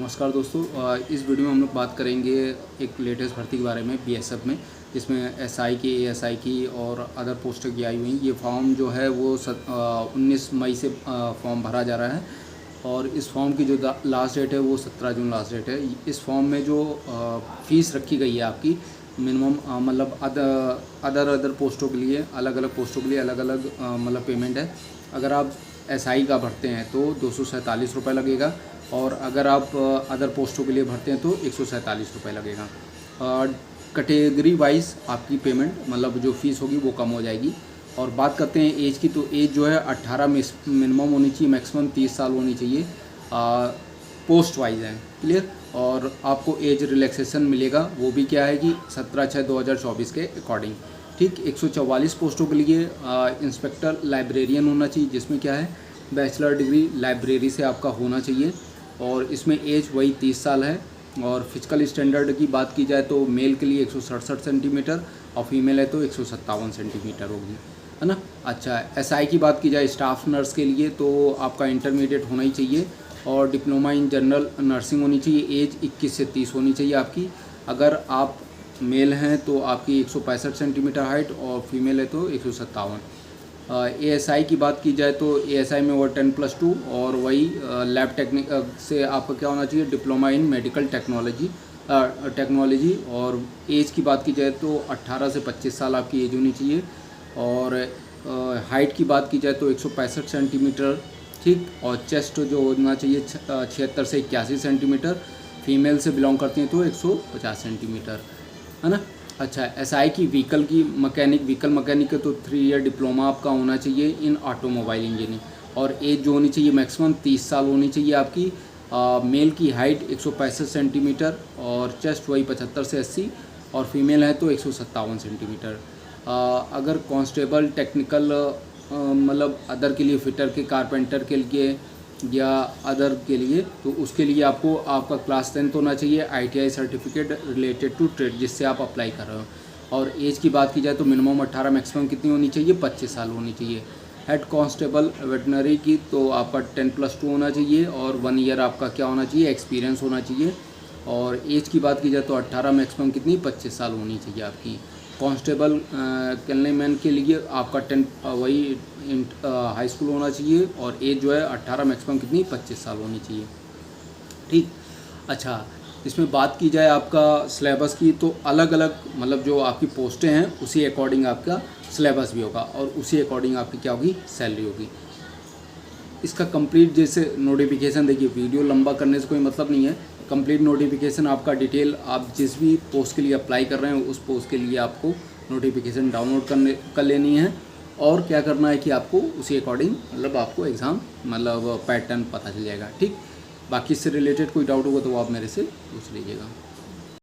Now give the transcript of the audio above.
नमस्कार दोस्तों, इस वीडियो में हम लोग बात करेंगे एक लेटेस्ट भर्ती के बारे में बीएसएफ में, जिसमें एसआई की, एएसआई की और अदर पोस्टों की आई हुई। ये फॉर्म जो है वो 19 मई से फॉर्म भरा जा रहा है और इस फॉर्म की जो लास्ट डेट है वो 17 जून लास्ट डेट है। इस फॉर्म में जो फ़ीस रखी गई है आपकी मिनिमम, मतलब अदर पोस्टों के लिए अलग अलग पोस्टों के लिए अलग अलग मतलब पेमेंट है। अगर आप एसआई का भरते हैं तो 247 रुपये लगेगा और अगर आप अदर पोस्टों के लिए भरते हैं तो 147 रुपये लगेगा। कैटेगरी वाइज आपकी पेमेंट मतलब जो फ़ीस होगी वो कम हो जाएगी। और बात करते हैं एज की, तो एज जो है 18 मिनिमम होनी चाहिए, मैक्सिमम 30 साल होनी चाहिए। पोस्ट वाइज है, क्लियर। और आपको एज रिलैक्सेशन मिलेगा, वो भी क्या है कि 17/6/2024 के अकॉर्डिंग, ठीक। 144 पोस्टों के लिए इंस्पेक्टर लाइब्रेरियन होना चाहिए, जिसमें क्या है बैचलर डिग्री लाइब्रेरी से आपका होना चाहिए और इसमें एज वही 30 साल है। और फिजिकल स्टैंडर्ड की बात की जाए तो मेल के लिए 167 सेंटीमीटर और फीमेल है तो 157 सेंटीमीटर होगी, है ना। अच्छा, एसआई की बात की जाए स्टाफ नर्स के लिए तो आपका इंटरमीडिएट होना ही चाहिए और डिप्लोमा इन जनरल नर्सिंग होनी चाहिए। एज 21 से 30 होनी चाहिए आपकी। अगर आप मेल हैं तो आपकी 165 सेंटीमीटर हाइट और फीमेल है तो 157। एएसआई की बात की जाए तो एएसआई में वो 10+2 और वही लैब टेक्निक से आपका क्या होना चाहिए, डिप्लोमा इन मेडिकल टेक्नोलॉजी। और एज की बात की जाए तो 18 से 25 साल आपकी एज होनी चाहिए। और हाइट की बात की जाए तो 165 सेंटीमीटर, ठीक। और चेस्ट जो होना चाहिए 76 से 81 सेंटीमीटर। फीमेल से बिलोंग करती हैं तो 150 सेंटीमीटर, है ना। अच्छा, एसआई की व्हीकल मैकेनिक का तो 3 ईयर डिप्लोमा आपका होना चाहिए इन ऑटोमोबाइल इंजीनियरिंग। और एज जो होनी चाहिए मैक्सिमम 30 साल होनी चाहिए आपकी। मेल की हाइट 165 सेंटीमीटर और चेस्ट वही 75 से 80 और फीमेल है तो 157 सेंटीमीटर। अगर कांस्टेबल टेक्निकल मतलब अदर के लिए, फिटर के, कारपेंटर के लिए या अदर के लिए, तो उसके लिए आपको आपका क्लास 10 होना चाहिए, ITI certificate related to trade जिससे आप अप्लाई कर रहे हो। और एज की बात की जाए तो मिनिमम 18, मैक्सिमम कितनी होनी चाहिए, 25 साल होनी चाहिए। हेड कांस्टेबल वेटनरी की तो आपका 10+2 होना चाहिए और 1 ईयर आपका क्या होना चाहिए, एक्सपीरियंस होना चाहिए। और एज की बात की जाए तो 18, मैक्सिमम कितनी, 25 साल होनी चाहिए आपकी। कांस्टेबल कैनलेमैन के लिए आपका 10 वही हाई स्कूल होना चाहिए और एज जो है 18, मैक्सिमम कितनी, 25 साल होनी चाहिए, ठीक। अच्छा, इसमें बात की जाए आपका सिलेबस की तो अलग अलग मतलब जो आपकी पोस्टें हैं उसी अकॉर्डिंग आपका सिलेबस भी होगा और उसी अकॉर्डिंग आपकी क्या होगी, सैलरी होगी। इसका कंप्लीट जैसे नोटिफिकेशन, देखिए वीडियो लंबा करने से कोई मतलब नहीं है। कंप्लीट नोटिफिकेशन आपका डिटेल, आप जिस भी पोस्ट के लिए अप्लाई कर रहे हैं उस पोस्ट के लिए आपको नोटिफिकेशन डाउनलोड कर लेनी है और क्या करना है कि आपको उसी अकॉर्डिंग मतलब आपको एग्ज़ाम मतलब पैटर्न पता चल जाएगा, ठीक। बाकी इससे रिलेटेड कोई डाउट होगा तो वो आप मेरे से पूछ लीजिएगा।